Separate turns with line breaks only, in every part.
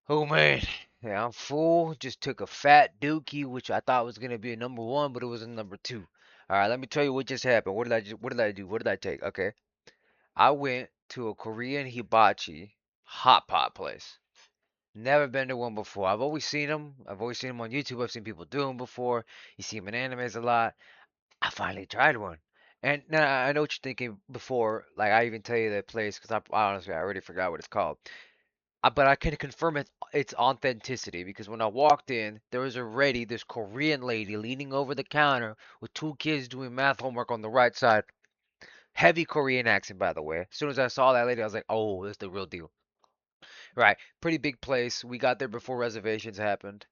Oh man, yeah, I'm full. Just took a fat dookie, which I thought was gonna be a number one, but it was a number two. All right, let me tell you what just happened. What did I do? What did I take? Okay, I went to a Korean hibachi hot pot place. Never been to one before. I've always seen them. I've always seen them on YouTube. I've seen people do them before. You see them in animes a lot. I finally tried one. And now I know what you're thinking before. Like I even tell you that place because I honestly I already forgot what it's called. But I can confirm its authenticity because when I walked in, there was already this Korean lady leaning over the counter with two kids doing math homework on the right side. Heavy Korean accent, by the way. As soon as I saw that lady, I was like, "Oh, this is the real deal." Right, pretty big place. We got there before reservations happened.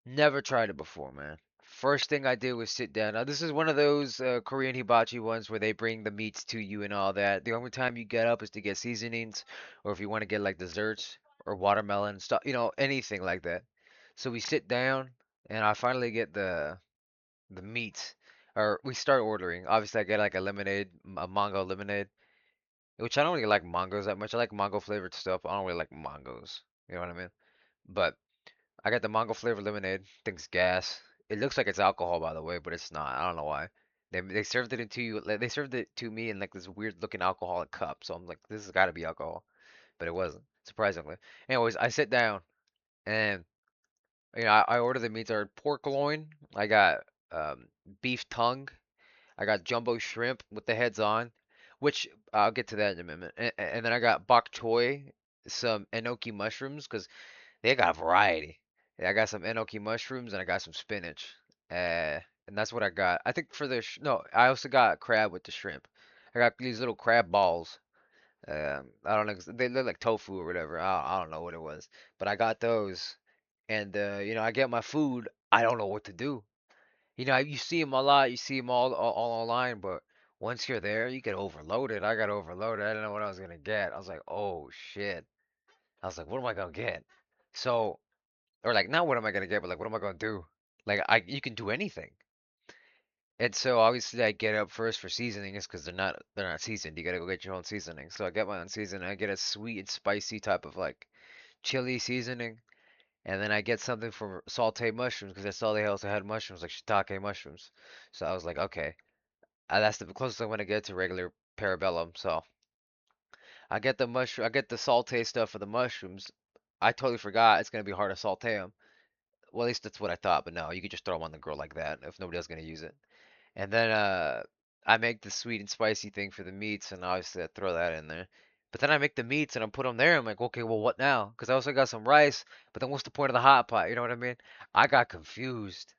Never tried it before, man. First thing I did was sit down. Now, this is one of those Korean hibachi ones where they bring the meats to you and all that. The only time you get up is to get seasonings, or if you want to get like desserts or watermelon stuff, anything like that. So we sit down, and I finally get the meats, or we start ordering. Obviously, I get like a lemonade, a mango lemonade, which I don't really like mangoes that much. I like mango flavored stuff. I don't really like mangoes. You know what I mean? But I got the mango flavored lemonade. Thing's gas. It looks like it's alcohol, by the way, but it's not. I don't know why. They served it into you. They served it to me in like this weird looking alcoholic cup. So I'm like, this has got to be alcohol, but it wasn't. Surprisingly. Anyways, I sit down and I order the meats. Are pork loin. I got um, beef tongue. I got jumbo shrimp with the heads on, which I'll get to that in a minute. And then I got bok choy, some enoki mushrooms, because they got variety. Yeah, I got some enoki mushrooms and I got some spinach. And that's what I got. I think for the no, I also got crab with the shrimp. I got these little crab balls. I don't know, they look like tofu or whatever. I don't know what it was, but I got those. And I get my food. I don't know what to do. You see them a lot. You see them all online, but once you're there, you get overloaded. I got overloaded. I didn't know what I was gonna get. I was like, oh shit. I was like, what am I gonna get? So or like not what am I gonna get, but like what am I gonna do? Like you can do anything. And so obviously I get up first for seasonings because they're not seasoned. You gotta go get your own seasoning. So I get my own seasoning. I get a sweet and spicy type of like chili seasoning, and then I get something for sauteed mushrooms because I saw they also had mushrooms like shiitake mushrooms. So I was like, okay, that's the closest I'm gonna get to regular parabellum. So I get the saute stuff for the mushrooms. I totally forgot it's gonna be hard to saute them. Well, at least that's what I thought, but no, you could just throw them on the grill like that if nobody else is gonna use it. And then I make the sweet and spicy thing for the meats, and obviously I throw that in there. But then I make the meats and I put them there. I'm like, okay, well, what now? Because I also got some rice. But then what's the point of the hot pot? You know what I mean? I got confused.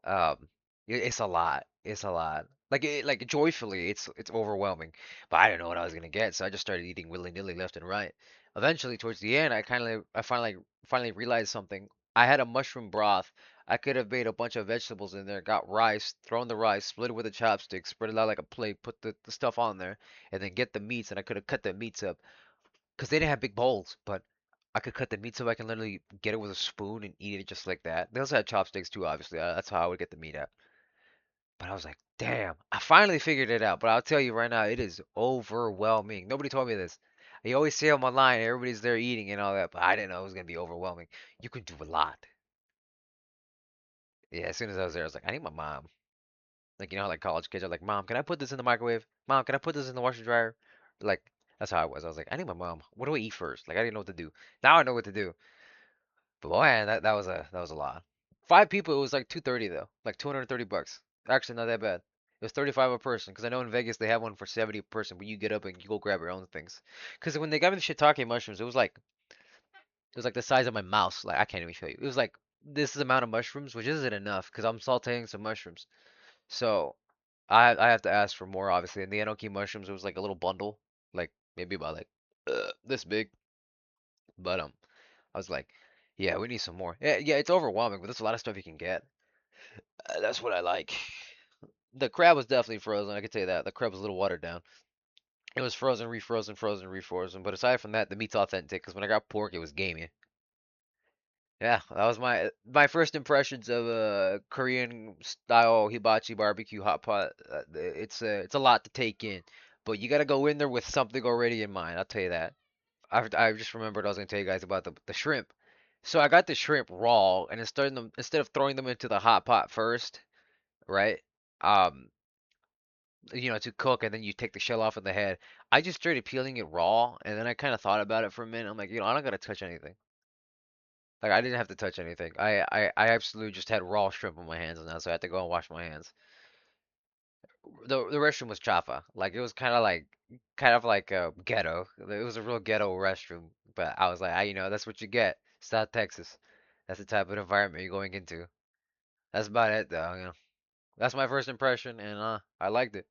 Um, it's a lot. It's a lot. Like joyfully, it's overwhelming. But I didn't know what I was gonna get, so I just started eating willy-nilly left and right. Eventually, towards the end, I finally realized something. I had a mushroom broth. I could have made a bunch of vegetables in there, got rice, thrown the rice, split it with a chopstick, spread it out like a plate, put the stuff on there, and then get the meats. And I could have cut the meats up because they didn't have big bowls, but I could cut the meat so I can literally get it with a spoon and eat it just like that. They also had chopsticks too, obviously. That's how I would get the meat out. But I was like, damn, I finally figured it out. But I'll tell you right now, it is overwhelming. Nobody told me this. You always see them online, everybody's there eating and all that, but I didn't know it was gonna be overwhelming. You can do a lot. Yeah, as soon as I was there, I was like, I need my mom. Like, how like college kids are like, Mom, can I put this in the microwave? Mom, can I put this in the washer dryer? Like, that's how I was. I was like, I need my mom. What do I eat first? Like, I didn't know what to do. Now I know what to do. But boy, that was a lot. Five people, it was like 230 though, like 230 bucks. Actually, not that bad. It was 35 a person, because I know in Vegas they have one for 70 a person, but you get up and you go grab your own things. Because when they got me the shiitake mushrooms, it was like the size of my mouse. Like I can't even show you. It was like this amount of mushrooms, which isn't enough, because I'm sauteing some mushrooms. So I have to ask for more, obviously. And the enoki mushrooms, it was like a little bundle, like maybe about like this big. But I was like, yeah, we need some more. Yeah, yeah, it's overwhelming, but there's a lot of stuff you can get. That's what I like. The crab was definitely frozen. I can tell you that. The crab was a little watered down. It was frozen, refrozen, frozen, refrozen. But aside from that, the meat's authentic. Because when I got pork, it was gamey. Yeah, that was my first impressions of Korean style hibachi barbecue hot pot. It's a lot to take in, but you gotta go in there with something already in mind. I'll tell you that. I just remembered I was gonna tell you guys about the shrimp. So I got the shrimp raw, and instead of throwing them into the hot pot first, right? Um, to cook, and then you take the shell off of the head. I just started peeling it raw, and then I kind of thought about it for a minute. I'm like, I don't gotta touch anything. Like I didn't have to touch anything. I absolutely just had raw shrimp on my hands now, so I had to go and wash my hands. The restroom was chafa. Like it was kind of like a ghetto. It was a real ghetto restroom. But I was like, that's what you get. South Texas. That's the type of environment you're going into. That's about it though. That's my first impression, and I liked it.